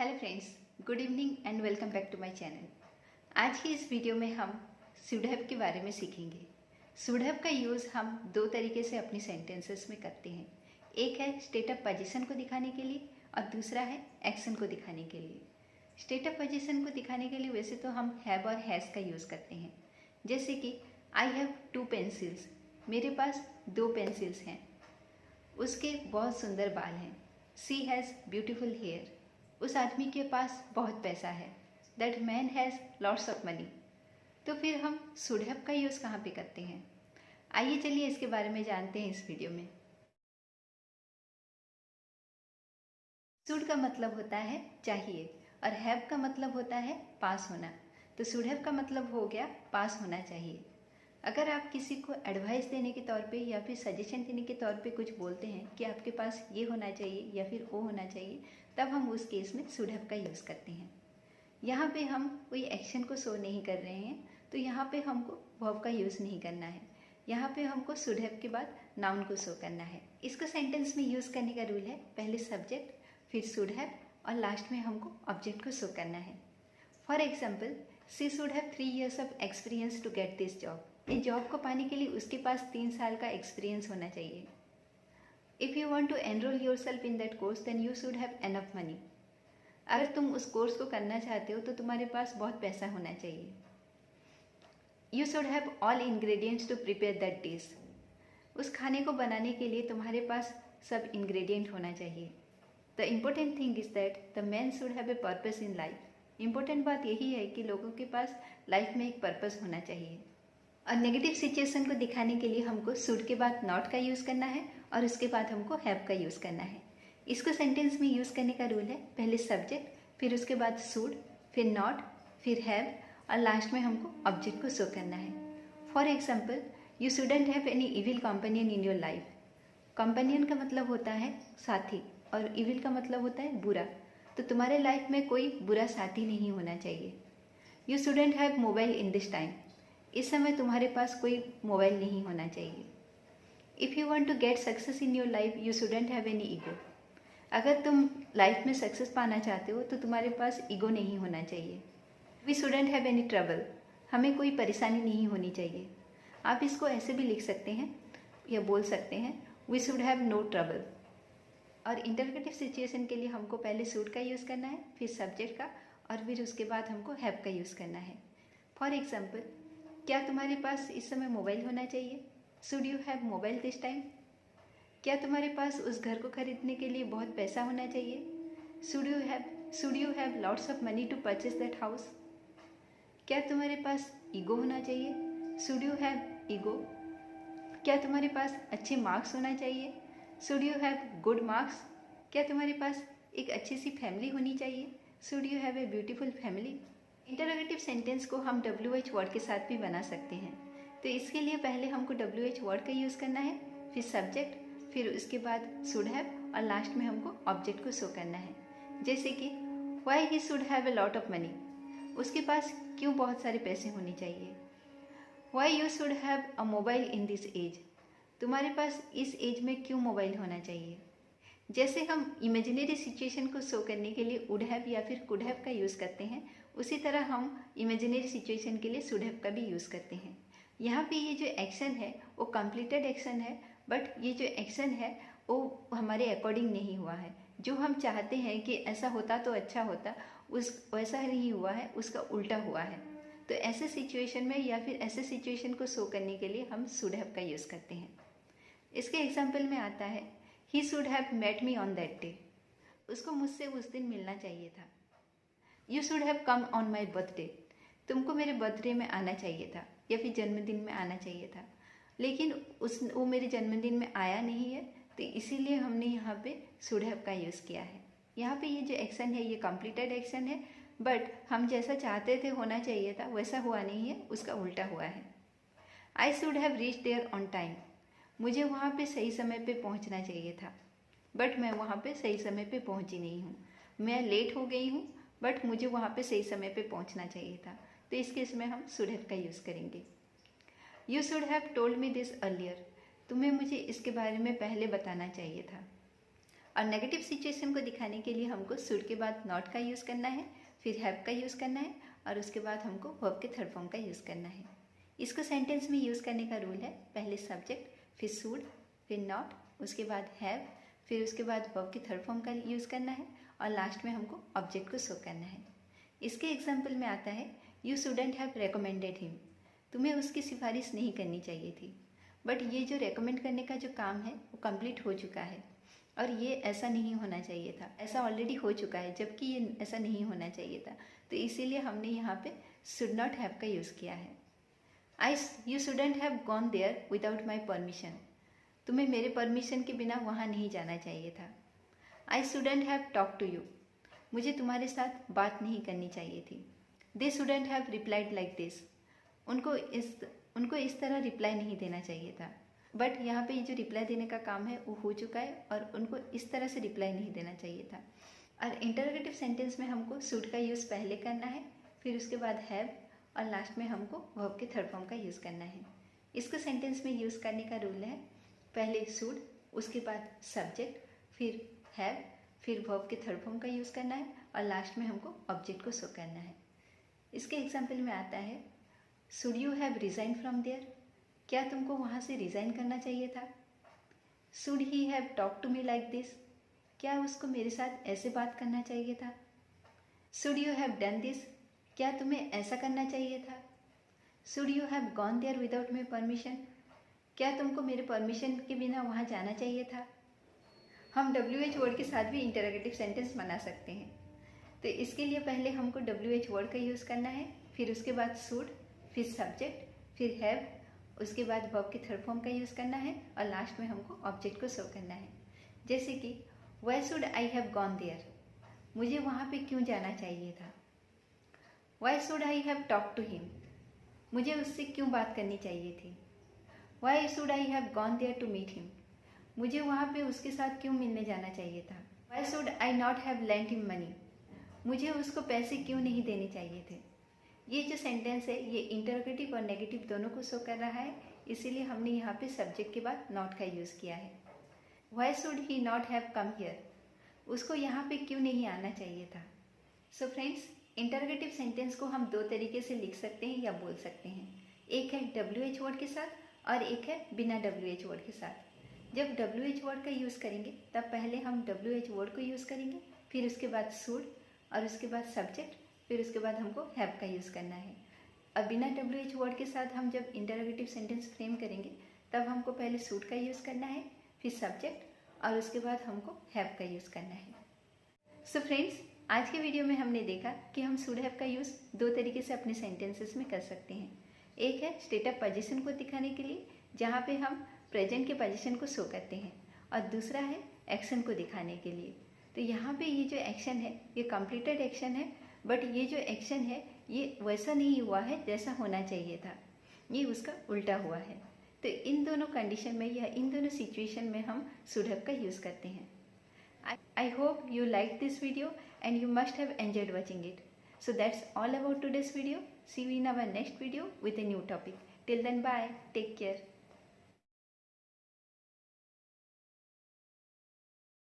Hello friends, good evening and welcome back to my channel. आज की इस video में हम शुड हैव के बारे में सीखेंगे। शुड हैव का यूज़ हम दो तरीके से अपनी सेंटेंसेस में करते हैं। एक है स्टेट ऑफ पोजीशन को दिखाने के लिए और दूसरा है एक्शन को दिखाने के लिए। स्टेट ऑफ पोजीशन को दिखाने के लिए वैसे तो हम हैव और हैज़ का यूज़ करते हैं। जैसे कि आई हैव 2 पेंसिल्स, मेरे पास 2 पेंसिल्स हैं। उसके बहुत सुंदर बाल हैं। शी हैज़ ब्यूटीफुल हेयर, उस आदमी के पास बहुत पैसा है। That man has lots of money. तो फिर हम शुड हैव का यूज़ कहाँ पे करते हैं? आइए चलिए इसके बारे में जानते हैं इस वीडियो में। शुड का मतलब होता है चाहिए और हैव का मतलब होता है पास होना। तो शुड हैव का मतलब हो गया पास होना चाहिए। अगर आप किसी को एडवाइस देने के तौर पे या फिर सजेशन देने के तौर पे कुछ बोलते हैं कि आपके पास ये होना चाहिए या फिर वो होना चाहिए, तब हम उस केस में शुड हैव का यूज़ करते हैं। यहाँ पे हम कोई एक्शन को शो नहीं कर रहे हैं, तो यहाँ पे हमको वर्ब का यूज़ नहीं करना है। यहाँ पे हमको शुड हैव के बाद नाउन को शो करना है। इसको सेंटेंस में यूज़ करने का रूल है, पहले सब्जेक्ट, फिर शुड हैव और लास्ट में हमको ऑब्जेक्ट को शो करना है। For example, she should have 3 years of experience to get this job. इस जॉब को पाने के लिए उसके पास 3 साल का एक्सपीरियंस होना चाहिए। If you want to enroll yourself in that course then you should have enough money. अगर तुम उस कोर्स को करना चाहते हो तो तुम्हारे पास बहुत पैसा होना चाहिए। You should have all ingredients to prepare that dish. उस खाने को बनाने के लिए तुम्हारे पास सब इंग्रेडिएंट होना चाहिए। The important thing is that the man should have a purpose in life. Important बात यही है कि लोगों के पास लाइफ में एक पर्पस होना चाहिए। और नेगेटिव सिचुएशन को दिखाने के लिए हमको शुड के बाद नॉट का यूज़ करना है और उसके बाद हमको हैव का यूज़ करना है। इसको सेंटेंस में यूज़ करने का रूल है, पहले सब्जेक्ट, फिर उसके बाद शुड, फिर नॉट, फिर हैव और लास्ट में हमको ऑब्जेक्ट को शो करना है। For example, you shouldn't have any evil companion in your life. Companion का मतलब होता है साथी और इविल का मतलब होता है बुरा। तो तुम्हारे लाइफ में कोई बुरा साथी नहीं होना चाहिए। You shouldn't have mobile in this time. इस समय तुम्हारे पास कोई मोबाइल नहीं होना चाहिए। If you want to get success in your life you shouldn't have any ego. अगर तुम लाइफ में सक्सेस पाना चाहते हो तो तुम्हारे पास ईगो नहीं होना चाहिए। We shouldn't have any trouble. हमें कोई परेशानी नहीं होनी चाहिए। आप इसको ऐसे भी लिख सकते हैं या बोल सकते हैं, we should have no trouble. और इंटरगेटिव सिचुएशन के लिए हमको पहले शुड का यूज़ करना है, फिर सब्जेक्ट का और फिर उसके बाद हमको हैव का यूज़ करना है। फॉर एग्जाम्पल, क्या तुम्हारे पास इस समय मोबाइल होना चाहिए? Should you have mobile this time? क्या तुम्हारे पास उस घर को खरीदने के लिए बहुत पैसा होना चाहिए? Should you have lots of money to purchase that house? क्या तुम्हारे पास ईगो होना चाहिए? Should you have ego? क्या तुम्हारे पास अच्छे मार्क्स होना चाहिए? Should you have good marks? क्या तुम्हारे पास एक अच्छी सी फैमिली होनी चाहिए? Should you have a beautiful family? Interrogative sentence को हम WH वर्ड के साथ भी बना सकते हैं। तो इसके लिए पहले हमको WH वर्ड का यूज़ करना है, फिर सब्जेक्ट, फिर उसके बाद शुड हैव और लास्ट में हमको ऑब्जेक्ट को शो करना है। जैसे कि why he should have a lot of money. उसके पास क्यों बहुत सारे पैसे होने चाहिए। Why you should have a mobile in this age. तुम्हारे पास इस एज में क्यों मोबाइल होना चाहिए। जैसे हम इमेजिनरी सिचुएशन को शो करने के लिए वुड हैव या फिर कुड हैव का यूज़ करते हैं, उसी तरह हम इमेजिनरी सिचुएशन के लिए शुड हैव का भी यूज़ करते हैं। यहाँ पे ये जो एक्शन है वो कंप्लीटेड एक्शन है, बट ये जो एक्शन है वो हमारे अकॉर्डिंग नहीं हुआ है। जो हम चाहते हैं कि ऐसा होता तो अच्छा होता, उस वैसा नहीं हुआ है, उसका उल्टा हुआ है। तो ऐसे सिचुएशन में या फिर ऐसे सिचुएशन को शो करने के लिए हम शुड हैव का यूज़ करते हैं। इसके एग्जाम्पल में आता है, he should have met me on that day. उसको मुझसे उस दिन मिलना चाहिए था। You should have come on my birthday. तुमको मेरे बर्थडे में आना चाहिए था या फिर जन्मदिन में आना चाहिए था, लेकिन वो मेरे जन्मदिन में आया नहीं है, तो इसीलिए हमने यहाँ पे शुड हैव का यूज़ किया है। यहाँ पे ये जो एक्शन है ये कंप्लीटेड एक्शन है, बट हम जैसा चाहते थे होना चाहिए था वैसा हुआ नहीं है, उसका उल्टा हुआ है। I should have reach there on time. मुझे वहाँ पे सही समय पे पहुँचना चाहिए था, बट मैं वहाँ पे सही समय पे पहुँची नहीं हूँ। मैं लेट हो गई हूँ, बट मुझे वहाँ पे सही समय पे पहुँचना चाहिए था। तो इस केस में हम शुड हैव का यूज़ करेंगे। You should have told me this earlier. तुम्हें मुझे इसके बारे में पहले बताना चाहिए था। और नेगेटिव सिचुएशन को दिखाने के लिए हमको शुड के बाद नॉट का यूज़ करना है, फिर हैव का यूज़ करना है और उसके बाद हमको वर्ब के थर्ड फॉर्म का यूज़ करना है। इसको सेंटेंस में यूज़ करने का रूल है, पहले सब्जेक्ट, फिर शुड, फिर नॉट, उसके बाद हैव, फिर उसके बाद वर्ब के थर्ड फॉर्म का यूज़ करना है और लास्ट में हमको ऑब्जेक्ट को शो करना है। इसके एग्जाम्पल में आता है you shouldn't have recommended him, तुम्हें उसकी सिफारिश नहीं करनी चाहिए थी। बट ये जो रेकमेंड करने का जो काम है वो कंप्लीट हो चुका है और ये ऐसा नहीं होना चाहिए था, ऐसा ऑलरेडी हो चुका है, जबकि ये ऐसा नहीं होना चाहिए था। तो इसीलिए हमने यहाँ पे शुड नॉट हैव का यूज़ किया है। You shouldn't have gone there without my permission, तुम्हें मेरे परमिशन के बिना वहाँ नहीं जाना चाहिए था। I shouldn't have talk to you, मुझे तुम्हारे साथ बात नहीं करनी चाहिए थी। They shouldn't have replied like this, उनको इस तरह रिप्लाई नहीं देना चाहिए था। बट यहाँ पे ये जो रिप्लाई देने का काम है वो हो चुका है और उनको इस तरह से रिप्लाई नहीं देना चाहिए था। और इंटरोगेटिव सेंटेंस में हमको शुड का यूज़ पहले करना है, फिर उसके बाद हैव और लास्ट में हमको वर्ब के थर्ड फॉर्म का यूज़ करना है। इसको सेंटेंस में यूज़ करने का रूल है, पहले शुड, उसके बाद सब्जेक्ट, फिर हैव, फिर वर्ब के थर्ड फॉर्म का यूज़ करना है और लास्ट में हमको ऑब्जेक्ट को शो करना है। इसके एग्जाम्पल में आता है should you have resign from there, क्या तुमको वहाँ से रिज़ाइन करना चाहिए था। Should he have talk to me like this, क्या उसको मेरे साथ ऐसे बात करना चाहिए था। Should you have done this, क्या तुम्हें ऐसा करना चाहिए था। Should you have gone there without my permission, क्या तुमको मेरे परमिशन के बिना वहाँ जाना चाहिए था। हम WH वर्ड के साथ भी इंटरोगेटिव सेंटेंस बना सकते हैं। तो इसके लिए पहले हमको WH वर्ड का यूज़ करना है, फिर उसके बाद शुड, फिर सब्जेक्ट, फिर हैव, उसके बाद वर्ब के थर्ड फॉर्म का यूज़ करना है और लास्ट में हमको ऑब्जेक्ट को शो करना है। जैसे कि why should I have gone there, मुझे वहाँ पे क्यों जाना चाहिए था। Why should I have talk to him, मुझे उससे क्यों बात करनी चाहिए थी। Why should I have gone there to meet him, मुझे वहाँ पे उसके साथ क्यों मिलने जाना चाहिए था। Why should I not have lent him money, मुझे उसको पैसे क्यों नहीं देने चाहिए थे। ये जो सेंटेंस है ये इंटरोगेटिव और नेगेटिव दोनों को शो कर रहा है, इसीलिए हमने यहाँ पे सब्जेक्ट के बाद नॉट का यूज़ किया है। Why should he not have come here, उसको यहाँ पे क्यों नहीं आना चाहिए था। सो फ्रेंड्स, इंटरोगेटिव सेंटेंस को हम दो तरीके से लिख सकते हैं या बोल सकते हैं। एक है WH वर्ड के साथ और एक है बिना WH वर्ड के साथ। जब WH वर्ड का यूज़ करेंगे तब पहले हम WH वर्ड को यूज़ करेंगे, फिर उसके बाद शुड और उसके बाद सब्जेक्ट, फिर उसके बाद हमको हैव का यूज़ करना है। अब बिना WH वर्ड के साथ हम जब इंटरोगेटिव सेंटेंस फ्रेम करेंगे तब हमको पहले शुड का यूज़ करना है, फिर सब्जेक्ट और उसके बाद हमको हैव का यूज़ करना है। सो फ्रेंड्स, आज के वीडियो में हमने देखा कि हम शुड हैव का यूज़ दो तरीके से अपने सेंटेंसेस में कर सकते हैं। एक है स्टेट ऑफ पोजीशन को दिखाने के लिए, जहाँ पे हम प्रेजेंट के पोजीशन को शो करते हैं, और दूसरा है एक्शन को दिखाने के लिए। तो यहाँ पे ये जो एक्शन है ये कंप्लीटेड एक्शन है, बट ये जो एक्शन है ये वैसा नहीं हुआ है जैसा होना चाहिए था, ये उसका उल्टा हुआ है। तो इन दोनों कंडीशन में या इन दोनों सिचुएशन में हम शुड हैव का यूज़ करते हैं। I hope you liked this video and you must have enjoyed watching it. So that's all about today's video. See you in our next video with a new topic. Till then, bye. Take care.